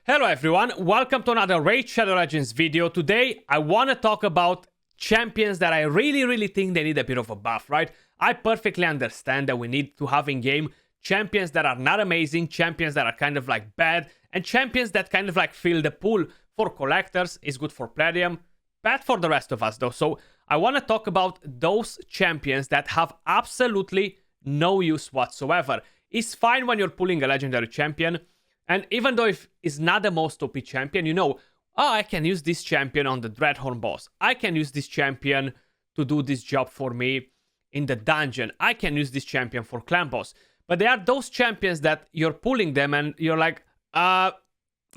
Hello everyone, welcome to another Raid Shadow Legends video. Today I want to talk about champions that I really think they need a bit of a buff, right? I perfectly understand that we need to have in game champions that are not amazing, champions that are kind of like bad, and champions that kind of like fill the pool. For collectors, is good for Plarium, bad for the rest of us though. So I want to talk about those champions that have absolutely no use whatsoever. It's fine when you're pulling a legendary champion, and even though if it's not the most OP champion, you know, oh, I can use this champion on the Dreadhorn boss. I can use this champion to do this job for me in the dungeon. I can use this champion for clan boss. But there are those champions that you're pulling them and you're like,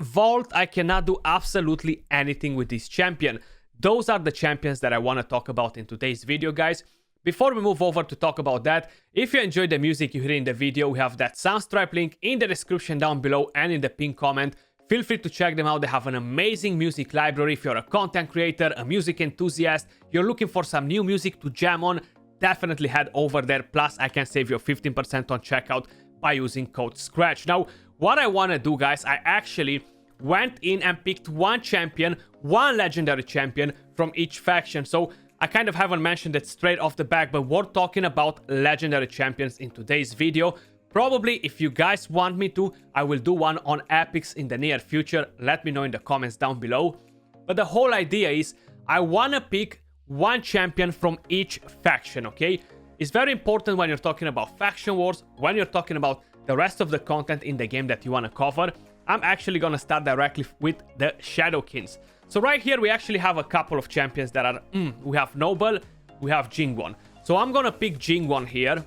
Vault, I cannot do absolutely anything with this champion. Those are the champions that I want to talk about in today's video, guys. Before we move over to talk about that, if you enjoyed the music you hear in the video, we have that Soundstripe link in the description down below and in the pinned comment. Feel free to check them out. They have an amazing music library. If you're a content creator, a music enthusiast, you're looking for some new music to jam on, definitely head over there. Plus, I can save you 15% on checkout by using code Skratch. Now, what I want to do, guys, I actually went in and picked one champion, one legendary champion from each faction. So I kind of haven't mentioned it straight off the back, but we're talking about legendary champions in today's video. Probably, if you guys want me to, I will do one on epics in the near future. Let me know in the comments down below. But the whole idea is I want to pick one champion from each faction, okay? It's very important when you're talking about faction wars, when you're talking about the rest of the content in the game that you want to cover. I'm actually going to start directly with the Shadowkins. So right here, we actually have a couple of champions that are... we have Noble, we have Jinguan. So I'm going to pick Jinguan here,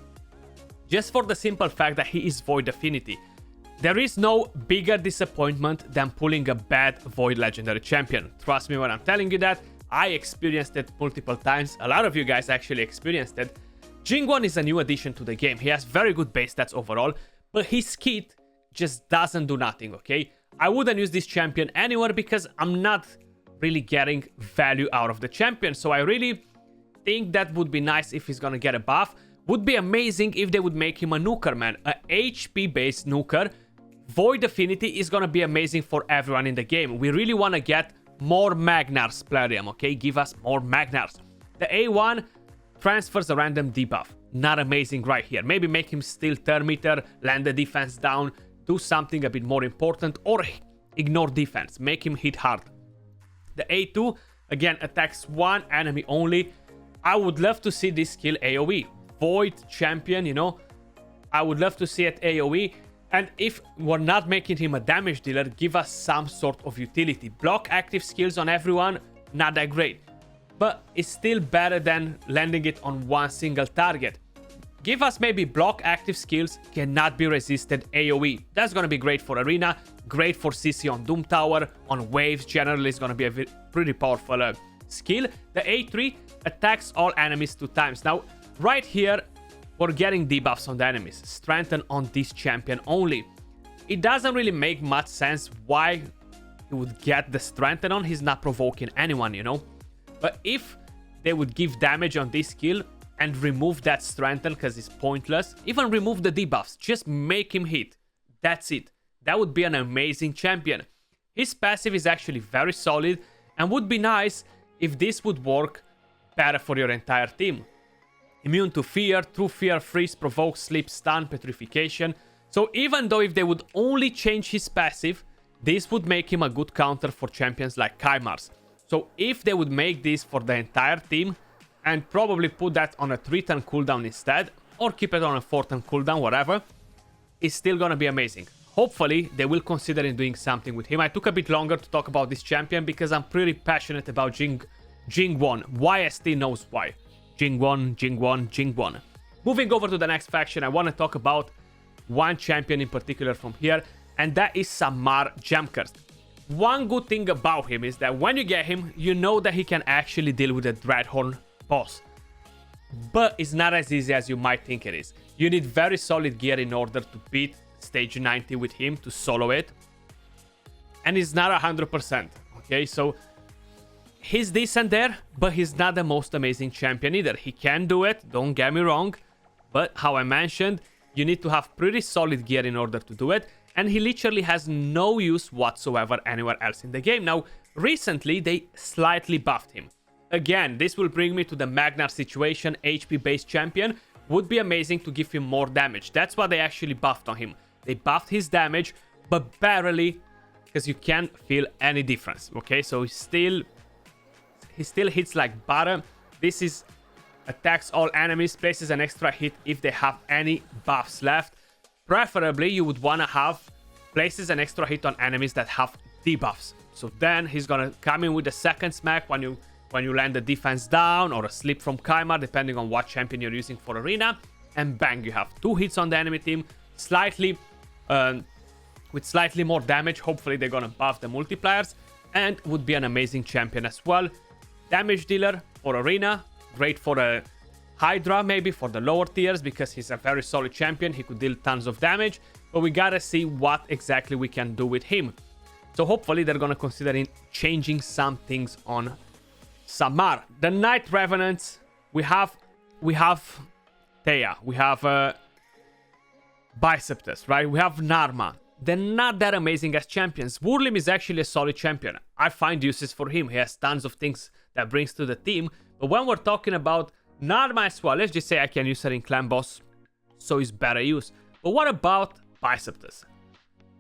just for the simple fact that he is Void Affinity. There is no bigger disappointment than pulling a bad Void Legendary champion. Trust me when I'm telling you that. I experienced it multiple times. A lot of you guys actually experienced it. Jinguan is a new addition to the game. He has very good base stats overall, but his kit just doesn't do nothing, okay? I wouldn't use this champion anywhere because I'm not really getting value out of the champion. So I really think that would be nice if he's gonna get a buff. Would be amazing if they would make him a nuker, man. A HP based nuker. Void Affinity is gonna be amazing for everyone in the game. We really wanna get more Magnars, Plarium, okay? Give us more Magnars. The A1 transfers a random debuff. Not amazing right here. Maybe make him steal turn meter, land the defense down, do something a bit more important, or ignore defense. Make him hit hard. The A2, again, attacks one enemy only. I would love to see this skill AoE. Void champion, you know. I would love to see it AoE. And if we're not making him a damage dealer, give us some sort of utility. Block active skills on everyone, not that great. But it's still better than landing it on one single target. Give us maybe block active skills, cannot be resisted AoE. That's gonna be great for Arena, great for CC on Doom Tower, on waves generally is gonna be a pretty powerful skill. The A3 attacks all enemies 2 times. Now, right here, we're getting debuffs on the enemies. Strengthen on this champion only. It doesn't really make much sense why he would get the strengthen on. He's not provoking anyone, you know. But if they would give damage on this skill and remove that strengthen because it's pointless, even remove the debuffs, just make him hit. That's it. That would be an amazing champion. His passive is actually very solid and would be nice if this would work better for your entire team. Immune to fear, true fear, freeze, provoke, sleep, stun, petrification. So even though if they would only change his passive, this would make him a good counter for champions like Chimars. So if they would make this for the entire team and probably put that on a 3-turn cooldown instead, or keep it on a 4-turn cooldown, whatever, it's still gonna be amazing. Hopefully, they will consider in doing something with him. I took a bit longer to talk about this champion because I'm pretty passionate about Jinguan. YST knows why. Jinguan. Moving over to the next faction, I want to talk about one champion in particular from here, and that is Samar Jamkurt. One good thing about him is that when you get him, you know that he can actually deal with the Dreadhorn boss. But it's not as easy as you might think it is. You need very solid gear in order to beat stage 90 with him, to solo it. And it's not 100%, okay? So he's decent there, but he's not the most amazing champion either. He can do it, don't get me wrong. But how I mentioned, you need to have pretty solid gear in order to do it. and he literally has no use whatsoever anywhere else in the game. Now, recently, they slightly buffed him. Again, this will bring me to the Magnar situation. HP-based champion would be amazing to give him more damage. That's what they actually buffed on him. They buffed his damage, but barely, because you can't feel any difference, okay? So he still hits like butter. This is attacks all enemies, places an extra hit if they have any buffs left. Preferably, you would want to have places an extra hit on enemies that have debuffs. So then he's gonna come in with the second smack when you land the defense down, or a slip from Kaimar, depending on what champion you're using for arena. And bang, you have 2 hits on the enemy team, with slightly more damage. Hopefully they're gonna buff the multipliers, and would be an amazing champion as well. Damage dealer for arena, great for a Hydra, maybe for the lower tiers, because he's a very solid champion. He could deal tons of damage, but we gotta see what exactly we can do with him. So hopefully they're gonna consider changing some things on Samar. The Night Revenants, we have Thea, we have Biceptus, right? We have Narma. They're not that amazing as champions. Wurlim is actually a solid champion. I find uses for him. He has tons of things that brings to the team. But when we're talking about Narma as well, let's just say I can use her in Clan Boss, so it's better use. But what about Biceptus?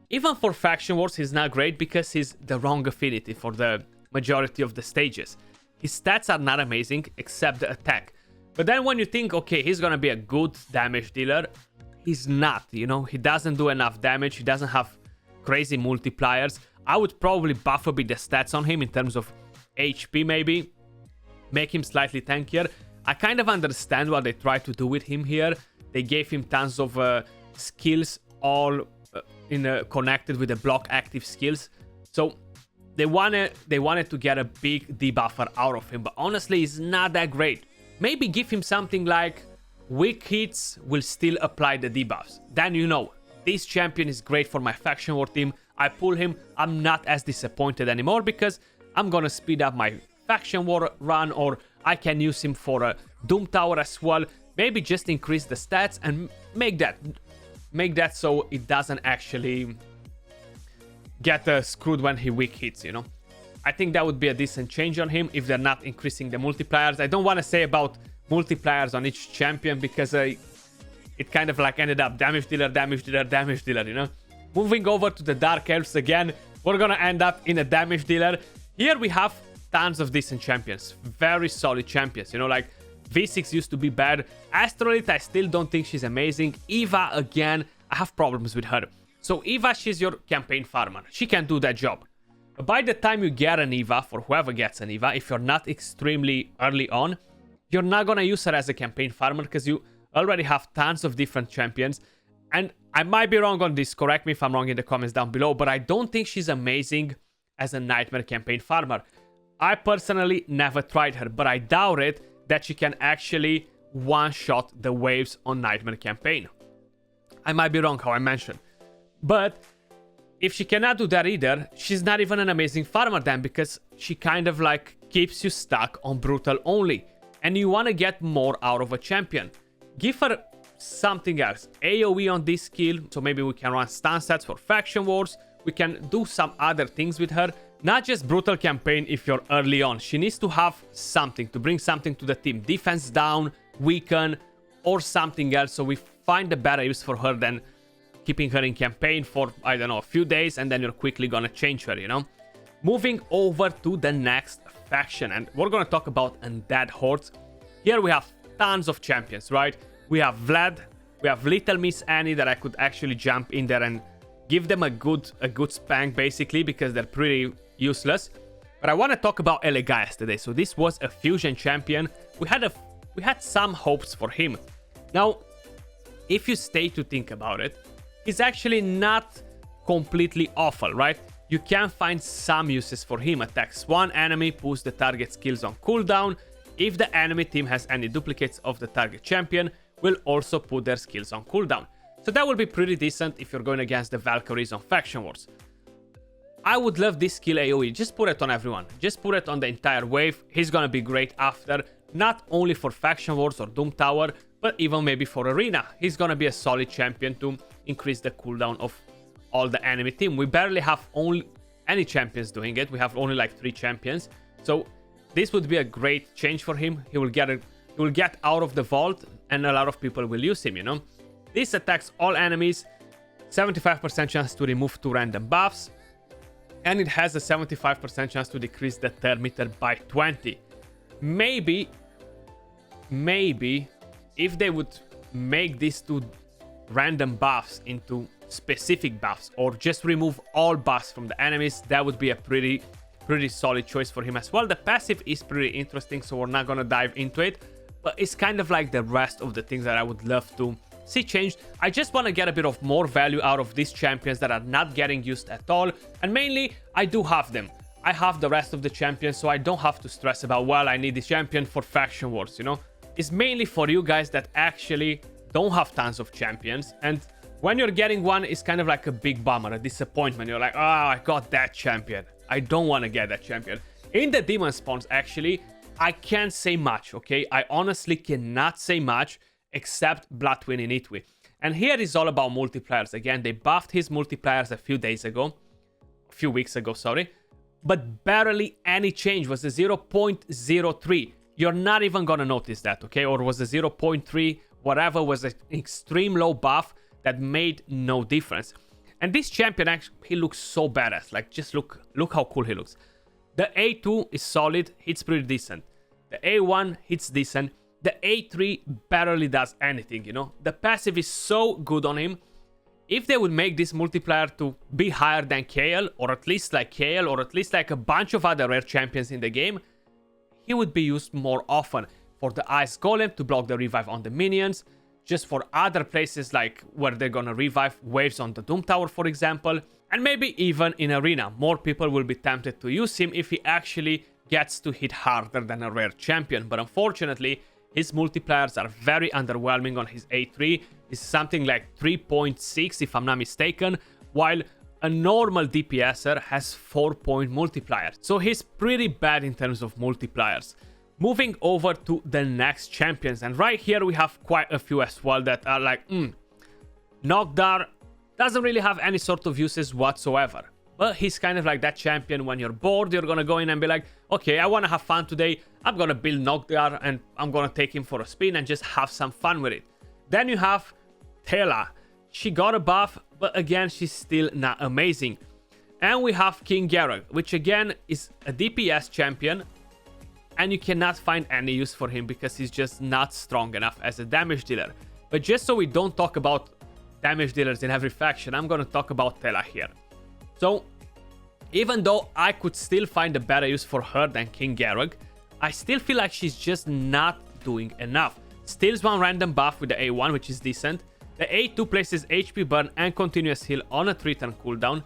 Even for Faction Wars, he's not great because he's the wrong affinity for the majority of the stages. His stats are not amazing, except the attack. But then when you think, okay, he's gonna be a good damage dealer, he's not, you know? He doesn't do enough damage, he doesn't have crazy multipliers. I would probably buff a bit the stats on him in terms of HP maybe, make him slightly tankier. I kind of understand what they tried to do with him here. They gave him tons of skills, all connected with the block active skills. So they wanted to get a big debuffer out of him, but honestly, he's not that great. Maybe give him something like weak hits will still apply the debuffs. Then you know, this champion is great for my Faction War team. I pull him, I'm not as disappointed anymore because I'm gonna speed up my Faction War run, or I can use him for a Doom Tower as well. Maybe just increase the stats and make that so it doesn't actually get screwed when he weak hits, you know? I think that would be a decent change on him if they're not increasing the multipliers. I don't want to say about multipliers on each champion because it kind of like ended up damage dealer, damage dealer, damage dealer, you know? Moving over to the Dark Elves again, we're gonna end up in a damage dealer. Here we have tons of decent champions, very solid champions, you know, like V6 used to be bad. Astrolith, I still don't think she's amazing. Eva, again, I have problems with her. So Eva, she's your campaign farmer. She can do that job. But by the time you get an Eva, for whoever gets an Eva, if you're not extremely early on, you're not gonna use her as a campaign farmer because you already have tons of different champions. And I might be wrong on this, correct me if I'm wrong in the comments down below, but I don't think she's amazing as a Nightmare campaign farmer. I personally never tried her, but I doubt it that she can actually one-shot the waves on Nightmare campaign. I might be wrong how I mentioned. But if she cannot do that either, she's not even an amazing farmer then, because she kind of like keeps you stuck on brutal only. And you want to get more out of a champion. Give her something else. AoE on this skill, so maybe we can run stun sets for Faction Wars. We can do some other things with her. Not just brutal campaign if you're early on. She needs to have something, to bring something to the team. Defense down, weaken, or something else. So we find a better use for her than keeping her in campaign for, I don't know, a few days, and then you're quickly gonna change her, you know? Moving over to the next faction, and we're gonna talk about Undead Hordes. Here we have tons of champions, right? We have Vlad, we have Little Miss Annie that I could actually jump in there and give them a good spank, basically, because they're pretty useless. But I want to talk about Elegaias today. So this was a fusion champion. We had some hopes for him. Now, if you stay to think about it, he's actually not completely awful, right? You can find some uses for him. Attacks one enemy, puts the target skills on cooldown. If the enemy team has any duplicates of the target champion, will also put their skills on cooldown. So that will be pretty decent if you're going against the Valkyries on Faction Wars. I would love this skill AoE. Just put it on everyone. Just put it on the entire wave. He's gonna be great after, not only for Faction Wars or Doom Tower, but even maybe for Arena. He's gonna be a solid champion to increase the cooldown of all the enemy team. We barely have any champions doing it. We have only like 3 champions. So this would be a great change for him. He will get out of the vault, and a lot of people will use him, you know. This attacks all enemies, 75% chance to remove 2 random buffs, and it has a 75% chance to decrease the turn meter by 20. Maybe if they would make these 2 random buffs into specific buffs, or just remove all buffs from the enemies, that would be a pretty solid choice for him as well. The passive is pretty interesting, so we're not gonna dive into it, but it's kind of like the rest of the things that I would love to see changed. I just want to get a bit of more value out of these champions that are not getting used at all, and mainly I do have them. I have the rest of the champions, so I don't have to stress about, well, I need this champion for faction wars, you know. It's mainly for you guys that actually don't have tons of champions, and when you're getting one, it's kind of like a big bummer, a disappointment. You're like, oh, I got that champion. I don't want to get that champion. In the demon spawns, actually, I can't say much, okay? I honestly cannot say much except Blood Twin Initwi. And here is all about multipliers. Again, they buffed his multipliers a few weeks ago, sorry. But barely any change. Was a 0.03. You're not even gonna notice that, okay? Or was a 0.3, whatever, was an extreme low buff that made no difference. And this champion, actually, he looks so badass. Like, just look how cool he looks. The A2 is solid, hits pretty decent. The A1 hits decent. The A3 barely does anything, you know. The passive is so good on him. If they would make this multiplier to be higher than KL, or at least like KL, or at least like a bunch of other rare champions in the game, he would be used more often. For the Ice Golem to block the revive on the minions, just for other places like where they're gonna revive waves on the Doom Tower, for example, and maybe even in Arena. More people will be tempted to use him if he actually gets to hit harder than a rare champion, but unfortunately, his multipliers are very underwhelming on his A3. It's something like 3.6 if I'm not mistaken, while a normal DPSer has 4-point multipliers. So he's pretty bad in terms of multipliers. Moving over to the next champions, and right here we have quite a few as well that are like, Nogdar doesn't really have any sort of uses whatsoever. But he's kind of like that champion when you're bored, you're gonna go in and be like, okay, I wanna have fun today, I'm gonna build Nogdar and I'm gonna take him for a spin and just have some fun with it. Then you have Tela. She got a buff, but again, she's still not amazing. And we have King Geralt, which again is a DPS champion, and you cannot find any use for him because he's just not strong enough as a damage dealer. But just so we don't talk about damage dealers in every faction, I'm gonna talk about Tela here. So, even though I could still find a better use for her than King Geralt, I still feel like she's just not doing enough. Steals one random buff with the A1, which is decent. The A2 places HP burn and continuous heal on a 3-turn cooldown.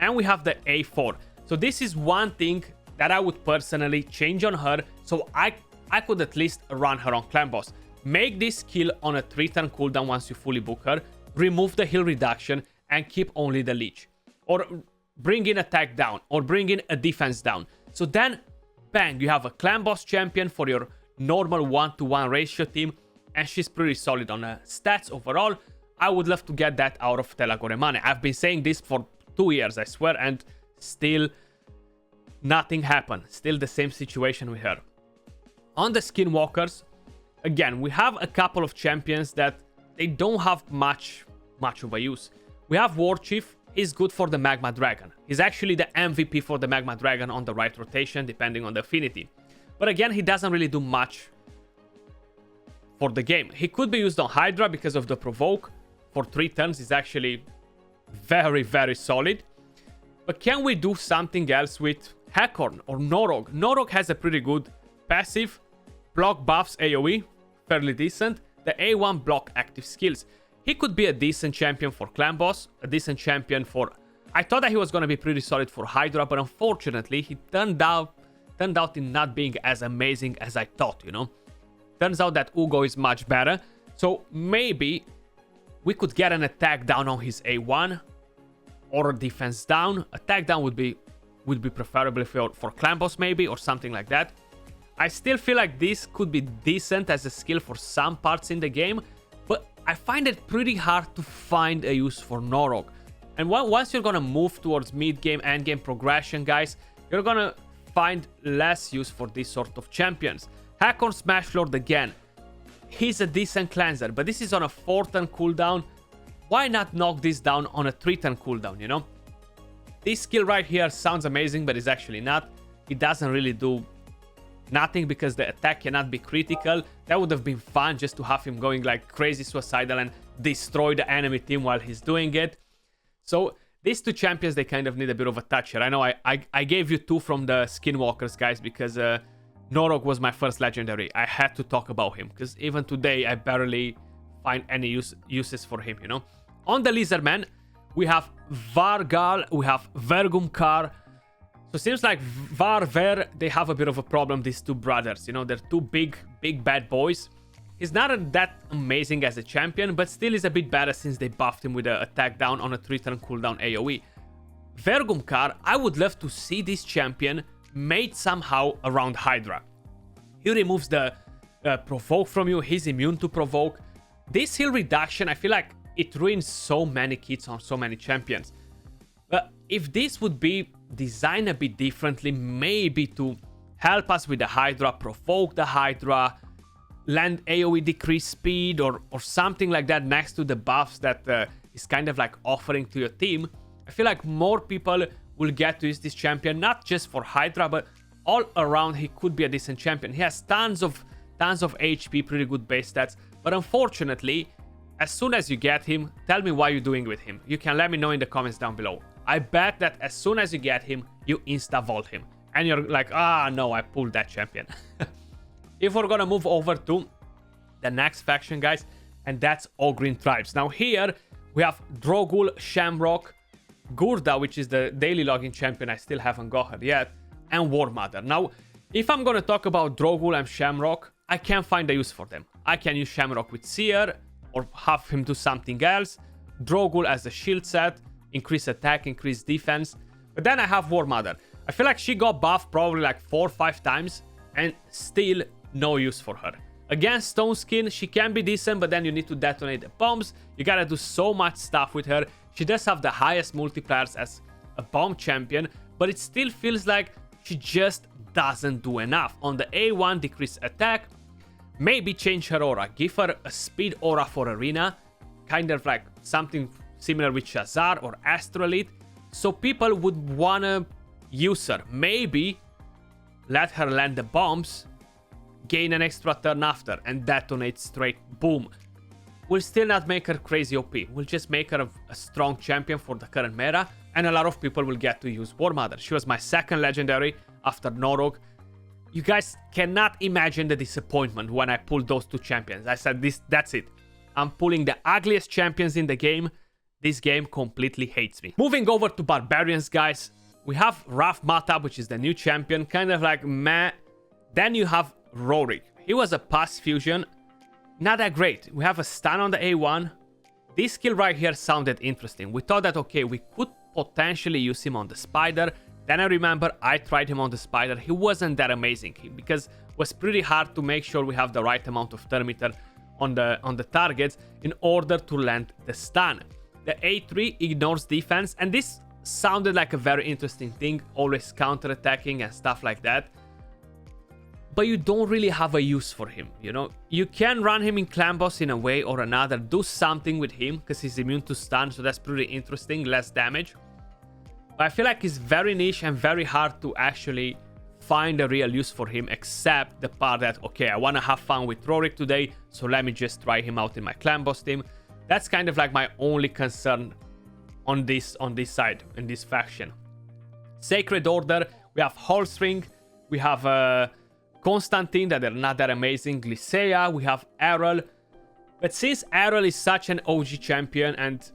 And we have the A4. So this is one thing that I would personally change on her, so I could at least run her on Clan Boss. Make this skill on a 3-turn cooldown once you fully book her, remove the heal reduction, and keep only the leech. Or bring in attack down, or bring in a defense down. So then, bang, you have a Clan Boss champion for your normal 1-to-1 ratio team, and she's pretty solid on stats overall. I would love to get that out of Telagora money. I've been saying this for 2 years, I swear, and still nothing happened. Still the same situation with her. On the Skinwalkers, again, we have a couple of champions that they don't have much of a use. We have War Chief. He's good for the Magma Dragon. He's actually the MVP for the Magma Dragon on the right rotation, depending on the affinity. But again, he doesn't really do much for the game. He could be used on Hydra because of the provoke. For 3 turns, he's actually very, very solid. But can we do something else with Hackhorn or Norog? Norog has a pretty good passive, block buffs AoE, fairly decent. The A1 block active skills. He could be a decent champion for Clan Boss, a decent champion for... I thought that he was going to be pretty solid for Hydra, but unfortunately, he turned out in not being as amazing as I thought, you know? Turns out that Ugo is much better, so maybe we could get an attack down on his A1, or a defense down. Attack down would be preferable for Clan Boss maybe, or something like that. I still feel like this could be decent as a skill for some parts in the game, but I find it pretty hard to find a use for Norog. And once you're gonna move towards mid-game, end-game progression, guys, you're gonna find less use for this sort of champions. Hakon Smashlord again. He's a decent cleanser, but this is on a 4-turn cooldown. Why not knock this down on a 3-turn cooldown, you know? This skill right here sounds amazing, but it's actually not. It doesn't really do nothing because the attack cannot be critical. That would have been fun just to have him going like crazy suicidal and destroy the enemy team while he's doing it. So these two champions, they kind of need a bit of a touch here. I know I gave you two from the Skinwalkers, guys, because Norog was my first legendary. I had to talk about him because even today I barely find any uses for him, you know. On the Lizardmen, we have Vargal, we have Vergumkar. So it seems like Ver, they have a bit of a problem, these two brothers. You know, they're two big bad boys. He's not that amazing as a champion, but still is a bit better since they buffed him with an attack down on a 3-turn cooldown AoE. Vergumkar, I would love to see this champion made somehow around Hydra. He removes the provoke from you, he's immune to provoke. This heal reduction, I feel like it ruins so many kits on so many champions. But if this would be designed a bit differently, maybe to help us with the Hydra, provoke the Hydra, land AoE decrease speed or something like that next to the buffs that is kind of like offering to your team, I feel like more people will get to use this champion, not just for Hydra, but all around he could be a decent champion. He has tons of HP, pretty good base stats, but unfortunately, as soon as you get him, tell me what you're doing with him. You can let me know in the comments down below. I bet that as soon as you get him, you insta-vault him. And you're like, ah, no, I pulled that champion. If we're gonna move over to the next faction, guys, and that's Ogryn Tribes. Now here, we have Drogul, Shamrock, Gurda, which is the daily login champion, I still haven't got her yet, and War Mother. Now, if I'm gonna talk about Drogul and Shamrock, I can't find a use for them. I can use Shamrock with Seer, or have him do something else. Drogul as a shield set, increase attack, increase defense. But then I have War Mother. I feel like she got buffed probably like 4 or 5 times, and still no use for her. Against Stone Skin, she can be decent, but then you need to detonate the bombs. You gotta do so much stuff with her. She does have the highest multipliers as a bomb champion, but it still feels like she just doesn't do enough. On the A1, decrease attack, maybe change her aura, give her a speed aura for arena, kind of like something similar with Shazar or Astrolith, so people would wanna use her. Maybe let her land the bombs, gain an extra turn after, and detonate straight, boom. We'll still not make her crazy OP. We'll just make her a strong champion for the current meta, and a lot of people will get to use War Mother. She was my second legendary after Norog. You guys cannot imagine the disappointment when I pulled those two champions. I said, that's it. I'm pulling the ugliest champions in the game. This game completely hates me. Moving over to Barbarians, guys. We have Raf Matab, which is the new champion. Kind of like meh. Then you have Rorik. He was a pass fusion. Not that great. We have a stun on the A1. This skill right here sounded interesting. We thought that, okay, we could potentially use him on the Spider. Then I remember I tried him on the Spider. He wasn't that amazing because it was pretty hard to make sure we have the right amount of turn meter on the targets in order to land the stun. The A3 ignores defense, and this sounded like a very interesting thing, always counter-attacking and stuff like that. But you don't really have a use for him, you know? You can run him in clan boss in a way or another, do something with him, because he's immune to stun, so that's pretty interesting, less damage. But I feel like it's very niche and very hard to actually find a real use for him, except the part that, okay, I want to have fun with Rorik today, so let me just try him out in my clan boss team. That's kind of like my only concern on this side, in this faction. Sacred Order, we have Holstring, we have Constantine, that they're not that amazing, Glycea, we have Errol. But since Errol is such an OG champion and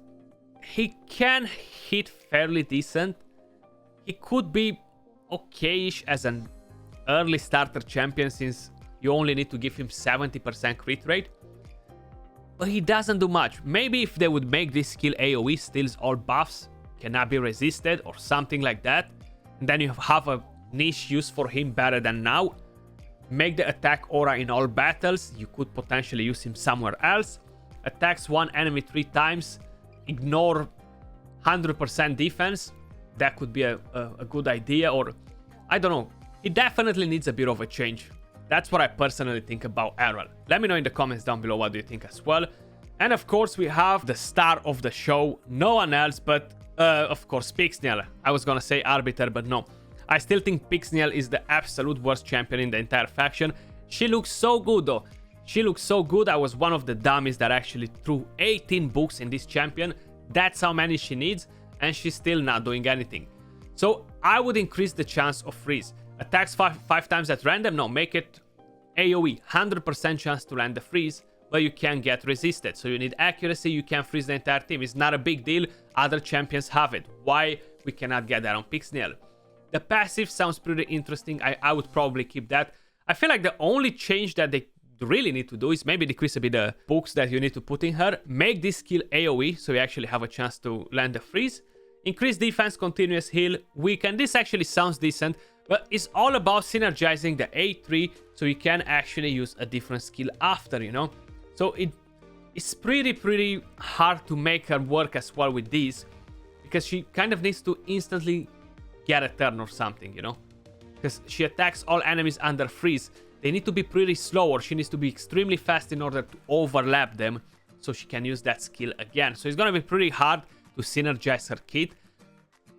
he can hit fairly decent, he could be okay-ish as an early starter champion since you only need to give him 70% crit rate. But he doesn't do much. Maybe if they would make this skill AoE, steals all buffs, cannot be resisted or something like that, and then you have a niche use for him better than now. Make the attack aura in all battles, you could potentially use him somewhere else. Attacks one enemy 3 times, ignore 100% defense, that could be a good idea. Or I don't know, it definitely needs a bit of a change. That's what I personally think about Errol. Let me know in the comments down below what do you think as well. And of course we have the star of the show, no one else but of course Pixniel. I was gonna say Arbiter, but no. I still think Pixniel is the absolute worst champion in the entire faction. She looks so good though. She looks so good. I was one of the dummies that actually threw 18 books in this champion. That's how many she needs, and she's still not doing anything. So I would increase the chance of freeze. Attacks five times at random? No, make it AoE. 100% chance to land the freeze, but you can get resisted. So you need accuracy, you can freeze the entire team. It's not a big deal. Other champions have it. Why we cannot get that on Pixniel? The passive sounds pretty interesting. I would probably keep that. I feel like the only change that they really need to do is maybe decrease a bit the books that you need to put in her. Make this skill AoE, so you actually have a chance to land the freeze. Increase defense, continuous heal, weaken. This actually sounds decent, but it's all about synergizing the A3 so you can actually use a different skill after, you know? So it's pretty hard to make her work as well with these, because she kind of needs to instantly get a turn or something, you know? Because she attacks all enemies under freeze. They need to be pretty slow, or she needs to be extremely fast in order to overlap them so she can use that skill again. So it's gonna be pretty hard to synergize her kit.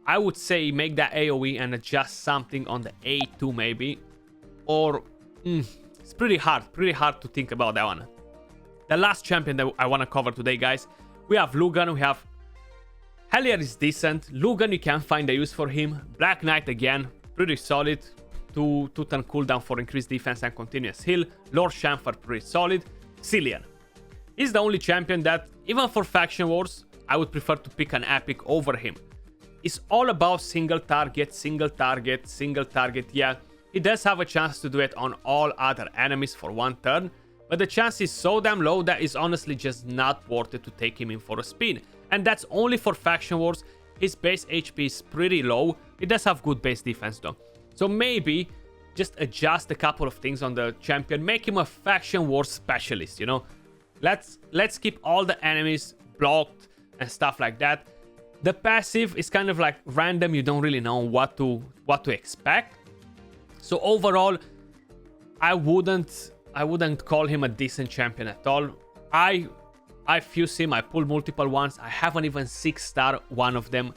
I would say make that AoE and adjust something on the A2 maybe. Or it's pretty hard to think about that one. The last champion that I want to cover today, guys, we have Lugan. We have Hellier is decent. Lugan, you can find a use for him. Black Knight again, pretty solid. 2 turn cooldown for increased defense and continuous heal. Lord Chamfer, pretty solid. Cillian. He's the only champion that, even for faction wars, I would prefer to pick an epic over him. It's all about single target, single target, single target. Yeah, he does have a chance to do it on all other enemies for 1 turn, but the chance is so damn low that it's honestly just not worth it to take him in for a spin. And that's only for faction wars. His base HP is pretty low. He does have good base defense though. So maybe just adjust a couple of things on the champion. Make him a faction war specialist, you know? Let's keep all the enemies blocked and stuff like that. The passive is kind of like random. You don't really know what to expect. So overall, I wouldn't call him a decent champion at all. I fuse him. I pull multiple ones. I haven't even 6-star one of them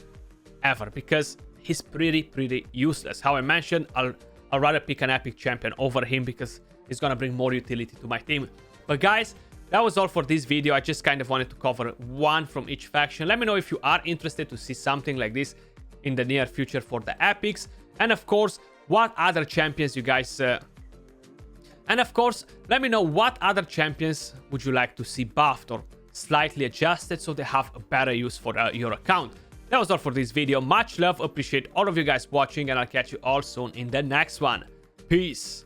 ever because he's pretty useless. How I mentioned, I'll rather pick an epic champion over him because he's gonna bring more utility to my team. But guys, that was all for this video. I just kind of wanted to cover one from each faction. Let me know if you are interested to see something like this in the near future for the epics. And of course, what other champions you guys... And of course, let me know what other champions would you like to see buffed or slightly adjusted so they have a better use for your account. That was all for this video. Much love, appreciate all of you guys watching, and I'll catch you all soon in the next one. Peace.